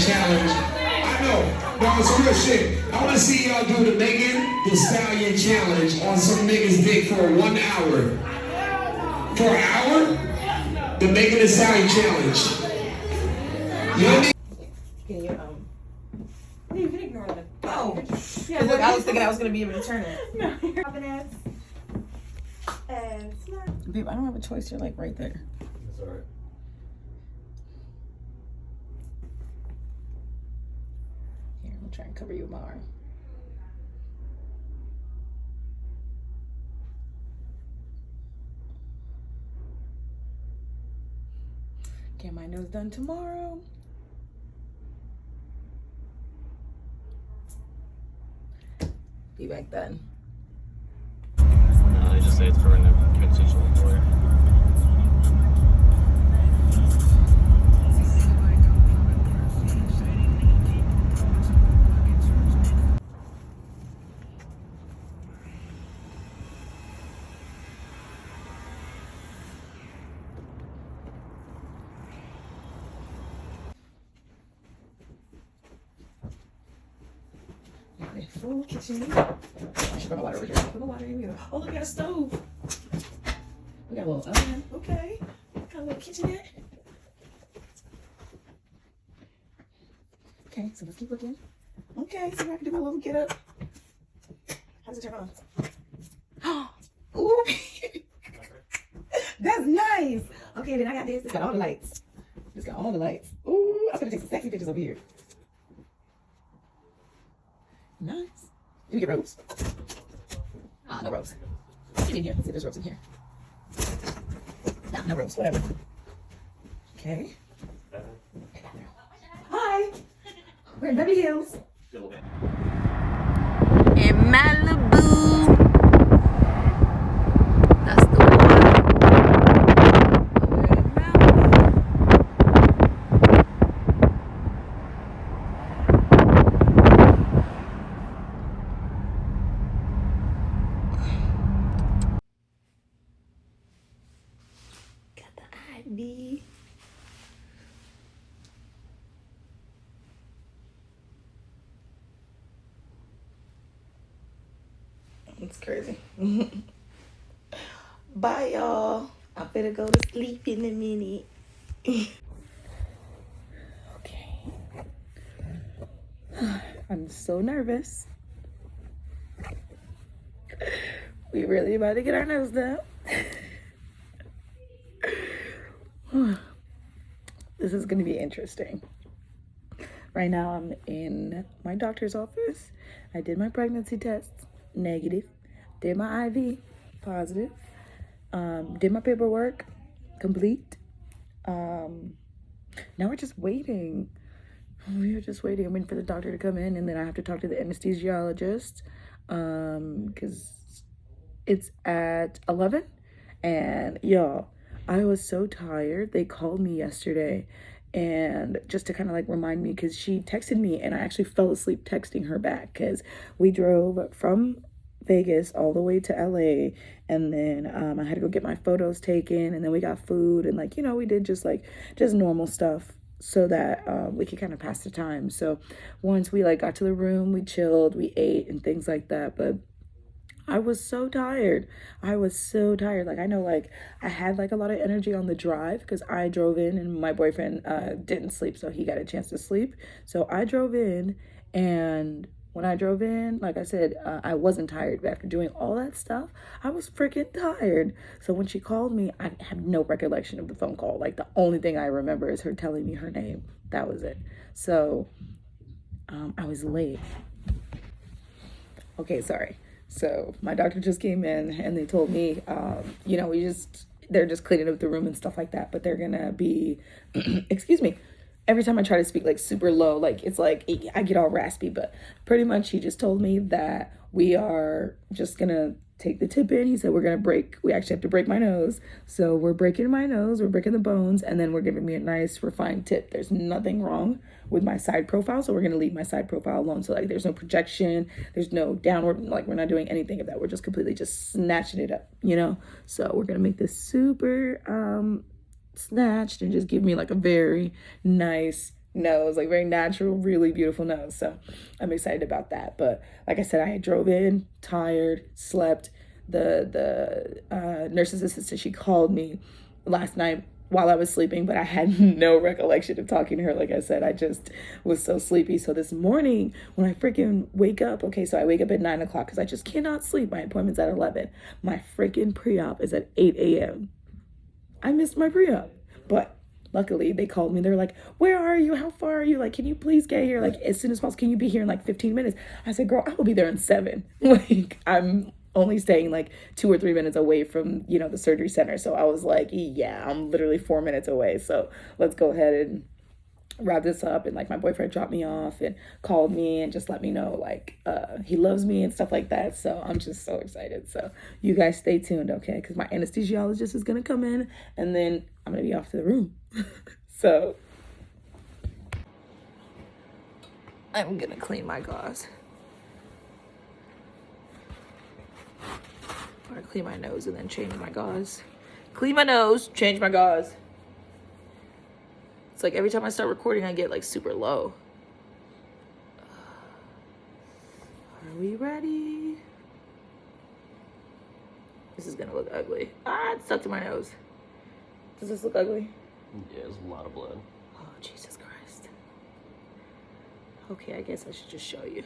challenge. I know. No, it's real shit. I want to see y'all do the Megan Thee Stallion challenge on some nigga's dick for 1 hour. For an hour? The Megan Thee Stallion challenge. You know what I mean? Can you, you can ignore them. Oh. Yeah, look, I was thinking I was going to be able to turn it. No, you're confidence. And smart. Babe, I don't have a choice. You're like right there. That's all right. Here, I'm trying to cover you with my arm. Get my nose done tomorrow. Be back then. No, they just say it's for an consensual employer. Full kitchen. I should bring my water over here. Put my water in here. Oh, look, we got a stove. We got a little oven. Okay. Got a little kitchenette. Okay, so let's keep looking. Okay, so I can do my little get up. How does it turn on? Ooh. That's nice. Okay, then I got this. It's got all the lights. It's got all the lights. Ooh, I'm gonna take some sexy pictures over here. Nice. Did you get ropes? Ah, no ropes. Get in here. See, there's ropes in here. No ropes, whatever. Okay. Hi. We're in Beverly Hills. In Malibu. That's the one. We're in Malibu. Got the ID. It's crazy. Bye, y'all. I'm finna go to sleep in a minute. Okay. I'm so nervous. We really about to get our nose done. This is gonna be interesting. Right now I'm in my doctor's office. I did my pregnancy test, negative. Did my IV, positive. Did my paperwork, complete. Now we're just waiting. We're just waiting. I'm waiting for the doctor to come in, and then I have to talk to the anesthesiologist because it's at 11. And y'all, I was so tired. They called me yesterday, and just to kind of like remind me, because she texted me and I actually fell asleep texting her back, because we drove from Vegas all the way to LA, and then I had to go get my photos taken, and then we got food, and like, you know, we did just normal stuff so that we could kind of pass the time. So once we like got to the room, we chilled, we ate and things like that. But I was so tired. I was so tired. Like, I know, like, I had like a lot of energy on the drive because I drove in and my boyfriend didn't sleep, so he got a chance to sleep. So I drove in, and when I drove in, like I said, I wasn't tired, but after doing all that stuff, I was freaking tired. So when she called me, I had no recollection of the phone call. Like, the only thing I remember is her telling me her name. That was it. So I was late. Okay, sorry. So my doctor just came in and they told me, you know, they're just cleaning up the room and stuff like that, but they're gonna be, excuse me, every time I try to speak like super low, like it's like I get all raspy, but pretty much he just told me that we are just gonna take the tip in. He said we actually have to break my nose. So we're breaking my nose, we're breaking the bones, and then we're giving me a nice refined tip. There's nothing wrong with my side profile, so we're gonna leave my side profile alone. So like there's no projection, there's no downward, like we're not doing anything of that. We're just completely just snatching it up, you know? So we're gonna make this super snatched and just give me like a very nice nose, like very natural, really beautiful nose. So I'm excited about that. But like I said, I drove in tired, slept. The nurse's assistant, she called me last night while I was sleeping, but I had no recollection of talking to her. Like I said, I just was so sleepy. So this morning when I freaking wake up, okay, so I wake up at 9 o'clock because I just cannot sleep. My appointment's at 11. My freaking pre-op is at 8 a.m. I missed my pre-op, but luckily they called me. They're like, where are you? How far are you? Like, can you please get here? Like, as soon as possible. Can you be here in like 15 minutes? I said, girl, I will be there in 7. Like, I'm only staying like 2 or 3 minutes away from, you know, the surgery center. So I was like, yeah, I'm literally 4 minutes away. So let's go ahead and wrap this up. And like my boyfriend dropped me off and called me and just let me know like he loves me and stuff like that. So I'm just so excited. So you guys stay tuned, okay? Because my anesthesiologist is gonna come in and then I'm gonna be off to the room. So I'm gonna clean my gauze. I'm gonna clean my nose and then change my gauze. Clean my nose, change my gauze. It's like every time I start recording, I get like super low. Are we ready? This is gonna look ugly. Ah, it stuck to my nose. Does this look ugly? Yeah, there's a lot of blood. Oh, Jesus Christ. Okay, I guess I should just show you.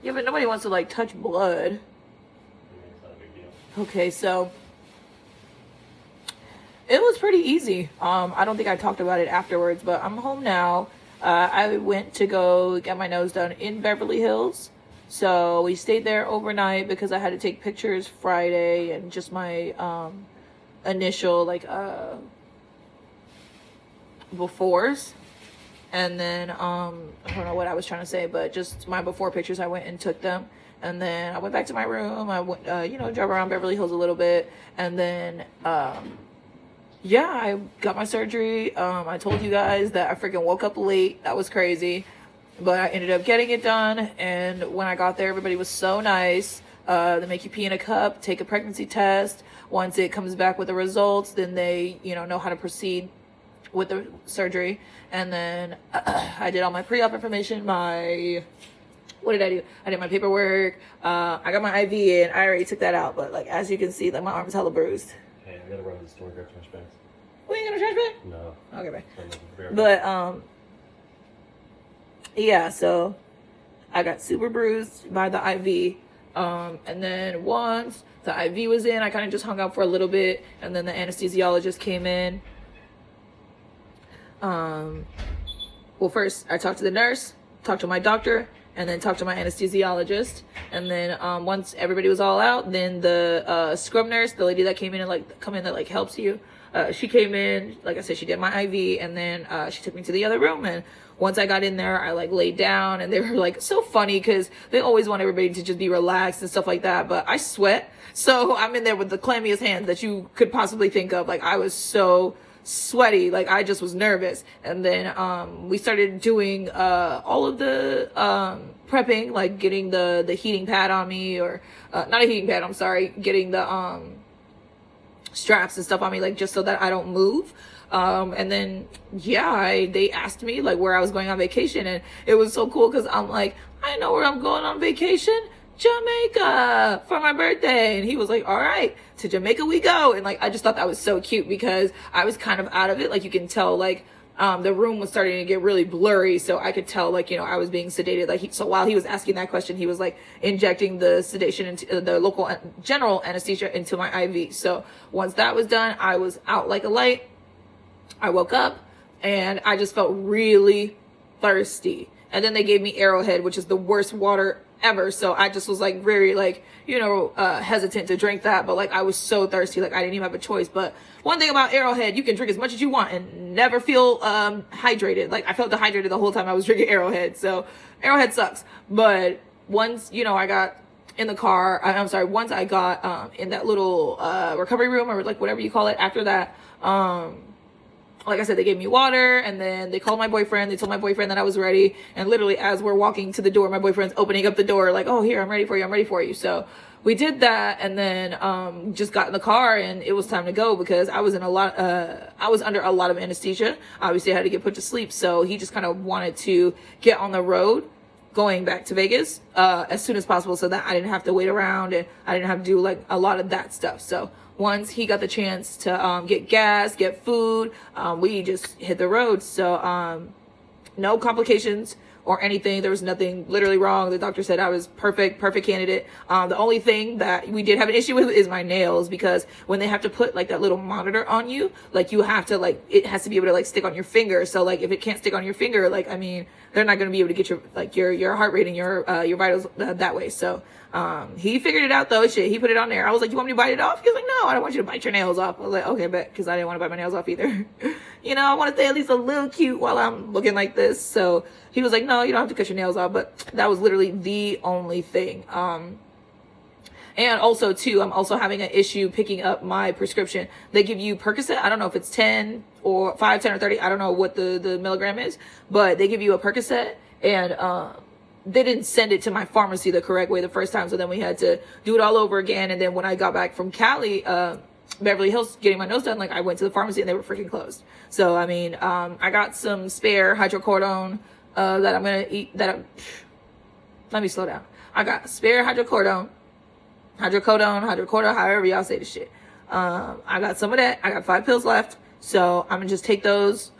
Yeah, but nobody wants to like touch blood. Okay, so it was pretty easy. I don't think I talked about it afterwards, but I'm home now. I went to go get my nose done in Beverly Hills. So we stayed there overnight because I had to take pictures Friday and just my initial like befores. And then, I don't know what I was trying to say, but just my before pictures, I went and took them. And then I went back to my room. I went, drove around Beverly Hills a little bit. And then, yeah, I got my surgery. I told you guys that I freaking woke up late. That was crazy. But I ended up getting it done. And when I got there, everybody was so nice. They make you pee in a cup, take a pregnancy test. Once it comes back with the results, then they, know how to proceed with the surgery. And then I did all my pre-op information, what did I do? I did my paperwork. I got my IV in. I already took that out. But like, as you can see, like my arm's hella bruised. Hey, I gotta run to the store, grab trash bags. We ain't gonna trash bag? No. Okay, bye. But, yeah, so I got super bruised by the IV. And then once the IV was in, I kind of just hung out for a little bit. And then the anesthesiologist came in. Well, first I talked to the nurse, talked to my doctor, and then talked to my anesthesiologist. And then once everybody was all out, then the scrub nurse, the lady that came in and that helps you, she came in. Like I said, she did my IV, and then she took me to the other room. And once I got in there, I laid down, and they were so funny because they always want everybody to just be relaxed and stuff like that. But I sweat, so I'm in there with the clammiest hands that you could possibly think of. I was so sweaty, I just was nervous. And then we started doing all of the prepping, getting the heating pad on me, or not a heating pad, I'm sorry, getting the straps and stuff on me, just so that I don't move. And then they asked me where I was going on vacation, and it was so cool because I'm I know where I'm going on vacation. Jamaica for my birthday. And he was all right, to Jamaica we go. And I just thought that was so cute because I was kind of out of it. You can tell the room was starting to get really blurry, so I could tell I was being sedated. So while he was asking that question, he was injecting the sedation into the local general anesthesia into my IV. So once that was done, I was out like a light. I woke up and I just felt really thirsty. And then they gave me Arrowhead, which is the worst water ever. So I just was very hesitant to drink that. But I was so thirsty, I didn't even have a choice. But one thing about Arrowhead, you can drink as much as you want and never feel hydrated. I felt dehydrated the whole time I was drinking Arrowhead. So Arrowhead sucks. But once, I got in the car, once I got in that little recovery room, or whatever you call it, after that, like I said, they gave me water, and then they called my boyfriend. They told my boyfriend that I was ready. And literally, as we're walking to the door, my boyfriend's opening up the door, oh, here, I'm ready for you. I'm ready for you. So we did that, and then just got in the car, and it was time to go because I was under a lot of anesthesia. Obviously, I had to get put to sleep. So he just kind of wanted to get on the road going back to Vegas as soon as possible, so that I didn't have to wait around and I didn't have to do a lot of that stuff. So once he got the chance to get gas, get food, we just hit the road. So no complications or anything. There was nothing literally wrong. The doctor said I was perfect candidate. The only thing that we did have an issue with is my nails, because when they have to put that little monitor on you, you have to it has to be able to stick on your finger. So if it can't stick on your finger, they're not going to be able to get your heart rate and your vitals that way. So he figured it out though. He put it on there. I was you want me to bite it off? He was no, I don't want you to bite your nails off. I was okay, bet, because I didn't want to bite my nails off either. I want to stay at least a little cute while I'm looking like this. So he was no, you don't have to cut your nails off. But that was literally the only thing. And also too, I'm also having an issue picking up my prescription. They give you Percocet. I don't know if it's 10 or 5, 10 or 30. I don't know what the milligram is, but they give you a Percocet, and they didn't send it to my pharmacy the correct way the first time. So then we had to do it all over again. And then when I got back from Cali, Beverly Hills, getting my nose done, I went to the pharmacy and they were freaking closed. So, I got some spare hydrocodone, that I'm going to eat, let me slow down. I got spare hydrocodone, however y'all say the shit. I got some of that. I got 5 pills left. So I'm gonna just take those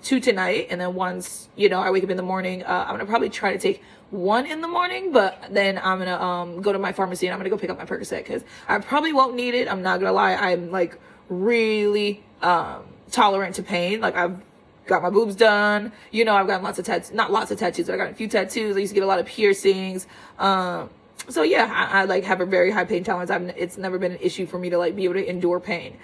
2 tonight, and then once I wake up in the morning, I'm gonna probably try to take 1 in the morning, but then I'm gonna go to my pharmacy and I'm gonna go pick up my Percocet because I probably won't need it. I'm not gonna lie, I'm really tolerant to pain. I've got my boobs done, I've gotten lots of tattoos, not lots of tattoos, but I got a few tattoos. I used to get a lot of piercings. So yeah, I have a very high pain tolerance. It's never been an issue for me to be able to endure pain.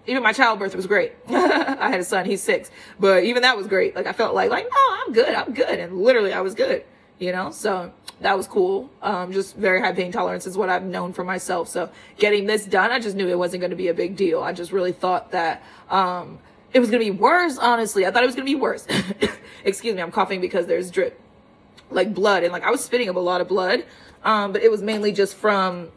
Even my childbirth was great. I had a son, he's 6, but even that was great. Like I felt like, no, I'm good. And literally I was good, you know? So that was cool. Just very high pain tolerance is what I've known for myself. So getting this done, I just knew it wasn't going to be a big deal. I just really thought that, it was going to be worse. Honestly, I thought it was going to be worse. Excuse me. I'm coughing because there's drip, like blood. And like, I was spitting up a lot of blood. But it was mainly just from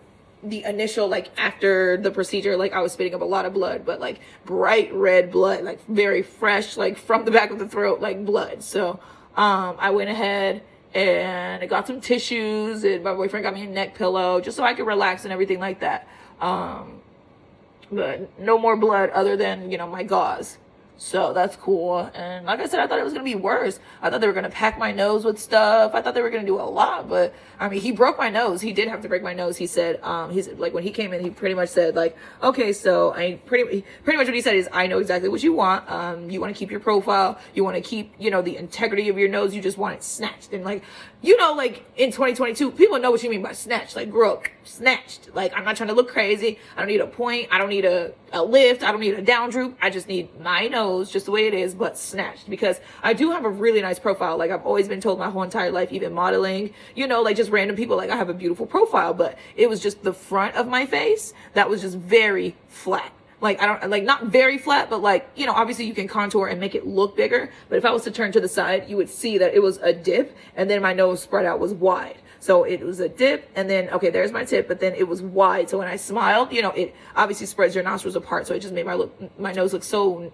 the initial, like after the procedure, like I was spitting up a lot of blood, but like bright red blood, like very fresh, like from the back of the throat, like blood. So, I went ahead and I got some tissues, and my boyfriend got me a neck pillow just so I could relax and everything like that. But no more blood other than, you know, my gauze. So that's cool. And like I said, I thought it was going to be worse. I thought they were going to pack my nose with stuff. I thought they were going to do a lot, but I mean, he broke my nose. He did have to break my nose. He said, he's like, when he came in, he pretty much said like, okay, so pretty much what he said is, I know exactly what you want. You want to keep your profile. You want to keep, you know, the integrity of your nose. You just want it snatched. And like, you know, like in 2022, people know what you mean by snatched, like grew up snatched. Like, I'm not trying to look crazy. I don't need a point. I don't need a lift. I don't need a down droop. I just need my nose just the way it is, but snatched, because I do have a really nice profile. Like I've always been told my whole entire life, even modeling, you know, like just random people, like I have a beautiful profile, but it was just the front of my face that was just very flat. Like, I don't, like, not very flat, but like, you know, obviously you can contour and make it look bigger. But if I was to turn to the side, you would see that it was a dip, and then my nose spread out was wide. So it was a dip, and then, okay, there's my tip, but then it was wide. So when I smiled, you know, it obviously spreads your nostrils apart. So it just made my nose look so,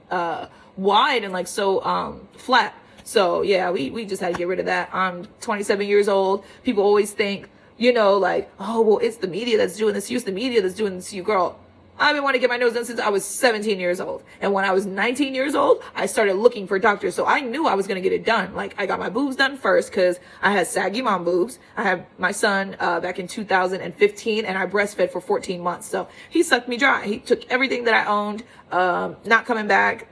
wide and like so, flat. So yeah, we just had to get rid of that. I'm 27 years old. People always think, you know, like, oh, well, it's the media that's doing this to you. It's the media that's doing this to you, girl. I've been wanting to get my nose done since I was 17 years old. And when I was 19 years old, I started looking for doctors. So I knew I was going to get it done. Like, I got my boobs done first because I had saggy mom boobs. I had my son back in 2015, and I breastfed for 14 months. So he sucked me dry. He took everything that I owned, not coming back.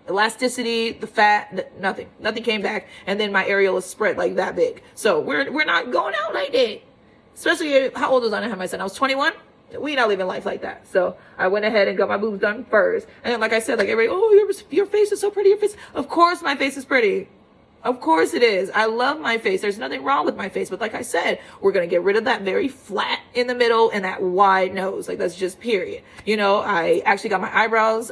Elasticity, the fat, nothing came back. And then my areola spread like that big. So we're not going out like that. Especially, how old was I when I had my son? I was 21. We not living life like that. So I went ahead and got my boobs done first. And then, like I said, like everybody, oh, your face is so pretty. Your face. Of course my face is pretty. Of course it is. I love my face. There's nothing wrong with my face. But like I said, we're going to get rid of that very flat in the middle and that wide nose. Like that's just period. You know, I actually got my eyebrows,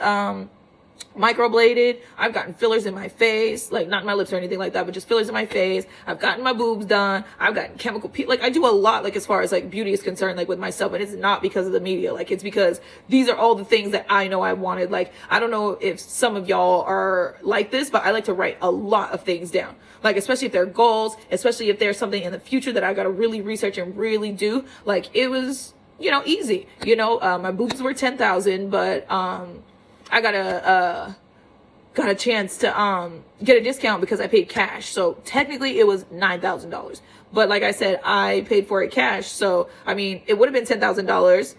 microbladed. I've gotten fillers in my face, like not in my lips or anything like that, but just fillers in my face. I've gotten my boobs done. I've gotten chemical like I do a lot, like as far as like beauty is concerned, like with myself. And it's not because of the media. Like it's because these are all the things that I know I wanted. Like, I don't know if some of y'all are like this, but I like to write a lot of things down. Like, especially if they're goals, especially if there's something in the future that I got to really research and really do. Like it was, you know, easy, you know, my boobs were 10,000, but, I got a chance to get a discount because I paid cash. So technically it was $9,000. But like I said, I paid for it cash. So I mean, it would have been $10,000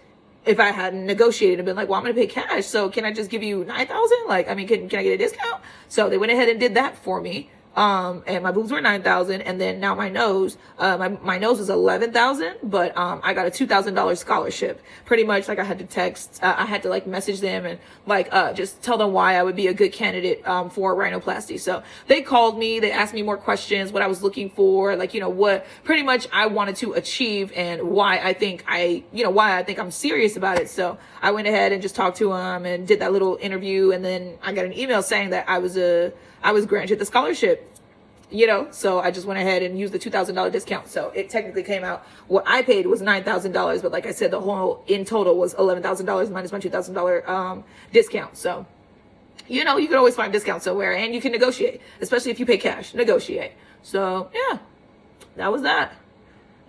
if I hadn't negotiated and been like, well, I'm going to pay cash. So can I just give you 9,000? Like, I mean, can I get a discount? So they went ahead and did that for me. And my boobs were 9,000, and then now my nose, my nose was 11,000, but, I got a $2,000 scholarship. Pretty much, like, I had to text, I had to like message them and like, just tell them why I would be a good candidate, for rhinoplasty. So they called me, they asked me more questions, what I was looking for, like, you know, what pretty much I wanted to achieve and why I think I'm serious about it. So I went ahead and just talked to them and did that little interview. And then I got an email saying that I was granted the scholarship, you know, so I just went ahead and used the $2,000 discount. So it technically came out, what I paid was $9,000, but like I said, the whole in total was $11,000 minus my $2,000 discount. So, you know, you can always find discounts somewhere, and you can negotiate, especially if you pay cash, negotiate. So yeah, that was that.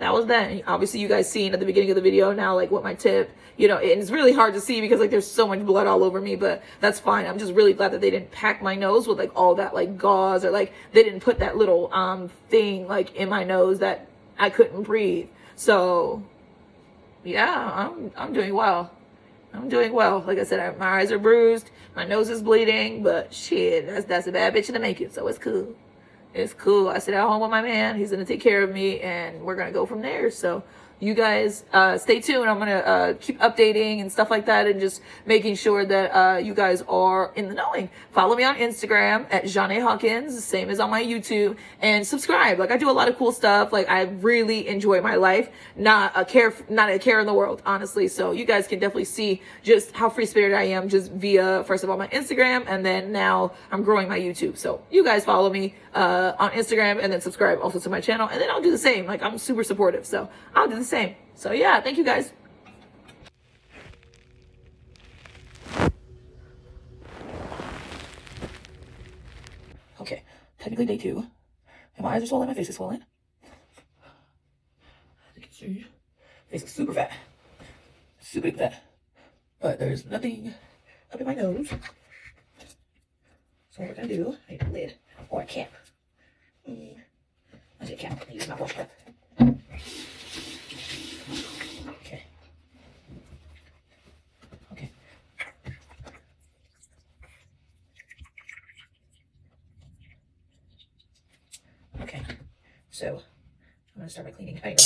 And obviously you guys seen at the beginning of the video now, like what my tip, you know, and it's really hard to see because like there's so much blood all over me, but that's fine. I'm just really glad that they didn't pack my nose with like all that like gauze, or like they didn't put that little thing like in my nose that I couldn't breathe. So yeah, I'm doing well. Like I said, my eyes are bruised, my nose is bleeding, but shit, that's a bad bitch in the making, so it's cool. It's cool. I sit at home with my man. He's going to take care of me, and we're going to go from there. So you guys stay tuned. I'm gonna keep updating and stuff like that, and just making sure that you guys are in the knowing. Follow me on Instagram at Janae Hawkins, same as on my YouTube, and subscribe. Like, I do a lot of cool stuff. Like, I really enjoy my life, not a care in the world, honestly. So you guys can definitely see just how free spirited I am, just via, first of all, my Instagram, and then now I'm growing my YouTube. So you guys follow me on Instagram, and then subscribe also to my channel, and then I'll do the same. Like, I'm super supportive, so I'll do the same. So yeah, thank you guys. Okay, technically day 2, and my eyes are swollen, my face is swollen. You can see, face is super fat, super fat, but there's nothing up in my nose. So what we're gonna do, I need a lid or a cap. I need a cap. I use my wash cap. Okay. Okay. Okay. So I'm gonna start by cleaning. I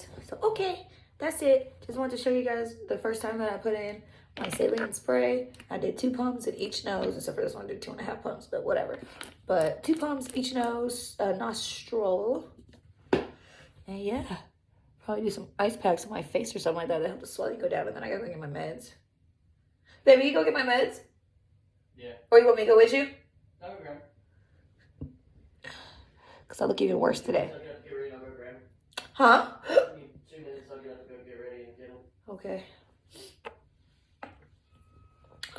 pumps. So, okay, that's it. Just wanted to show you guys the first time that I put in my saline spray. I did 2 pumps in each nose, except for this one I did 2.5 pumps, but whatever. But 2 pumps each nose, nostril. And yeah, probably do some ice packs on my face or something like that to help the swelling go down. And then I gotta go get my meds. Baby, you go get my meds? Yeah. Or you want me to go with you? I'll go grab. Because I look even worse today. I'll get ready and I'll go grab. Huh? 2 minutes, I'll get up to go get ready and get them. Okay.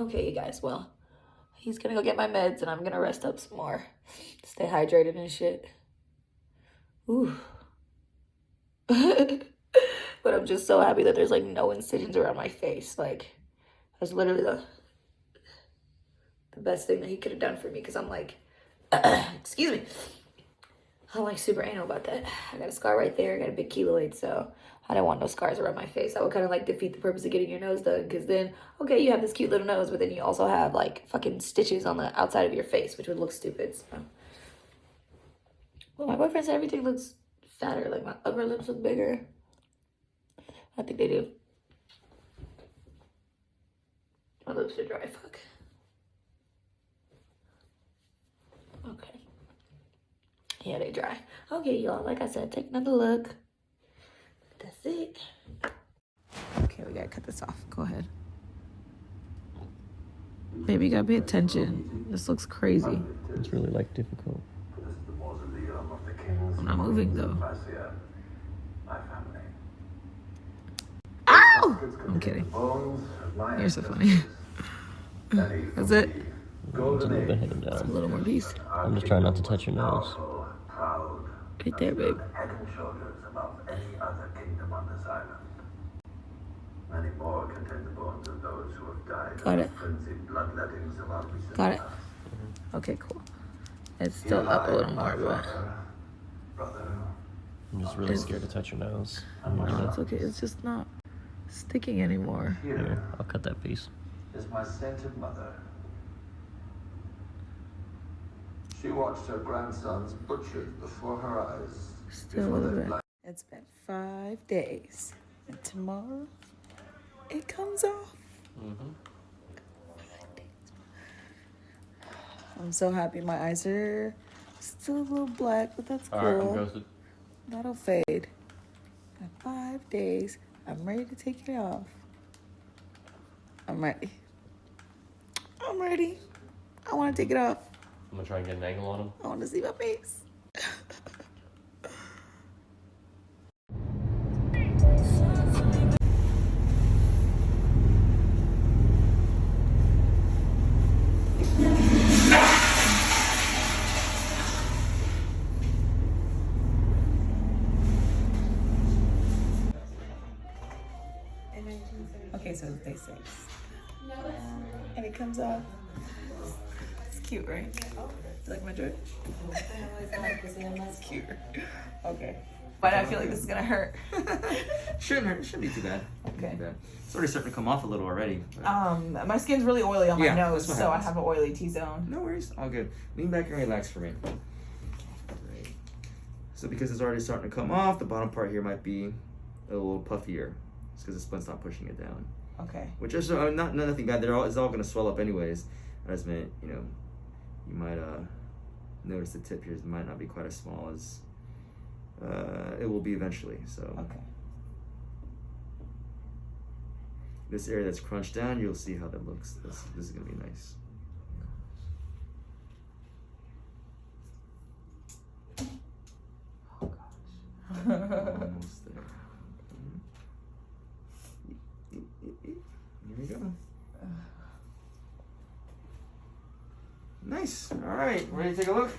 Okay, you guys. Well, he's gonna go get my meds and I'm gonna rest up some more. Stay hydrated and shit. Ooh. But I'm just so happy that there's like no incisions around my face. Like, that's literally the best thing that he could have done for me, because I'm like, excuse me. I'm like super anal about that. I got a scar right there. I got a big keloid, so I don't want no scars around my face. That would kind of like defeat the purpose of getting your nose done, because then, okay, you have this cute little nose, but then you also have like fucking stitches on the outside of your face, which would look stupid. So. Well, my boyfriend said everything looks fatter. Like my upper lips look bigger. I think they do. My lips are dry. Fuck. Okay. Yeah, they dry. Okay, y'all. Like I said, take another look. That's it. Okay, we gotta cut this off. Go ahead. Baby, you gotta pay attention. This looks crazy. It's really like difficult. I'm not moving though. Ow! I'm kidding. You're so funny. That's it. It's a little bit headed A down. little more piece. I'm just trying not to touch your nose. Right there, babe. Head and shoulders above any other kingdom on this island. Many more contain the bones of those who have died Got in it. the frenzied bloodlettings of our recent Got it. past. Okay, cool. It's still up a little more, but Brother, I'm just really scared to touch your nose. it's okay. It's just not sticking anymore. Here, I'll cut that piece. is my sainted mother. She watched her grandsons butchered before her eyes. Still a before little they bit. bled. It's been 5 days, and tomorrow it comes off. I'm so happy. My eyes are still a little black, but that's cool. Alright, I'm ghosted. That'll fade. In 5 days, I'm ready to take it off. I'm ready. I'm ready. I want to take it off. I'm gonna try and get an angle on him. I want to see my face. Okay, so it's day 6. And it comes off. It's cute, right? You like my dress? It's cute. Okay. Why do I feel like this is gonna hurt? Shouldn't hurt. Shouldn't be too bad. Okay. Too bad. It's already starting to come off a little already. but- My skin's really oily on my Yeah, nose, that's what so I happens. have an oily T-zone. No worries. All good. Lean back and relax for me. Great. So because it's already starting to come off, the bottom part here might be a little puffier. It's because the splint's not pushing it down. Okay. Which is nothing bad. It's all going to swell up anyways. I just meant, you might notice the tip here might not be quite as small as it will be eventually. So Okay. this area that's crunched down, you'll see how that looks. This is going to be nice. Almost there. Here we go. Nice. All right. Ready to take a look?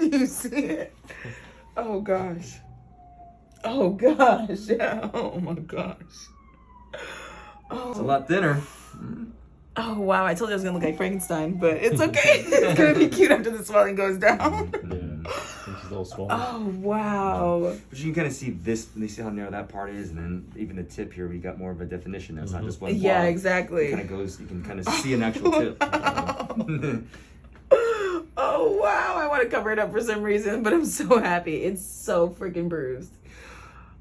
You see it? Oh gosh. Oh gosh. Oh my gosh. It's a lot thinner. Oh wow, I told you I was gonna look like Frankenstein, but it's okay. It's gonna be cute after the swelling goes down. Yeah, it's a little swollen. Oh wow. But you can kind of see this. You see how narrow that part is, and then even the tip here, we got more of a definition. Now. It's not just one. Yeah, blob. exactly. It kind of goes. You can kind of see an actual tip. Oh wow, I want to cover it up for some reason, but I'm so happy. It's so freaking bruised.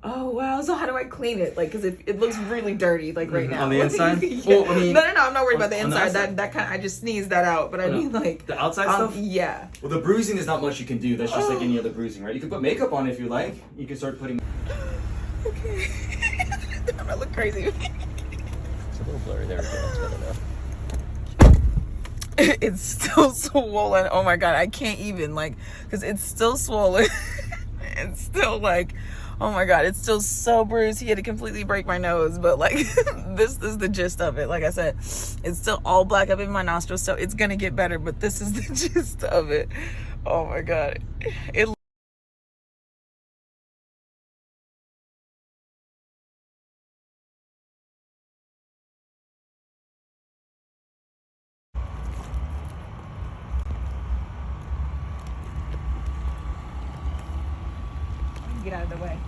Oh wow, so how do I clean it? Like, cause it looks really dirty, like right now. On the inside? Yeah. Well, I mean, no, I'm not worried about the on the inside. outside? That kind of, I just sneezed that out. But I mean, like the outside stuff. Yeah. Well, the bruising is not much you can do. That's just like any other bruising, right? You can put makeup on if you like. You can start putting. Okay. I'm gonna look crazy. It's a little blurry. There we go. That's better now. It's still swollen. Oh my god, I can't even, like, because it's still swollen. It's still like, oh my god, it's still so bruised. He had to completely break my nose, but like this is the gist of it. Like I said, it's still all black up in my nostrils, so it's gonna get better, but this is the gist of it. Oh my god. It get out of the way.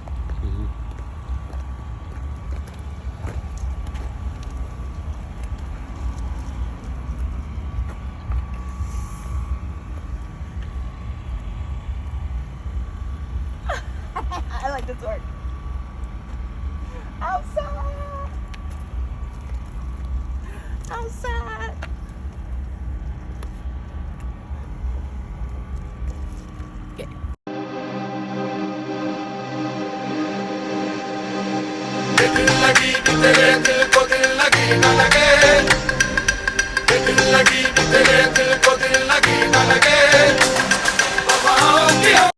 I like this work. Outside. Outside. लगी तेरे दिल को दिल लगी न लगे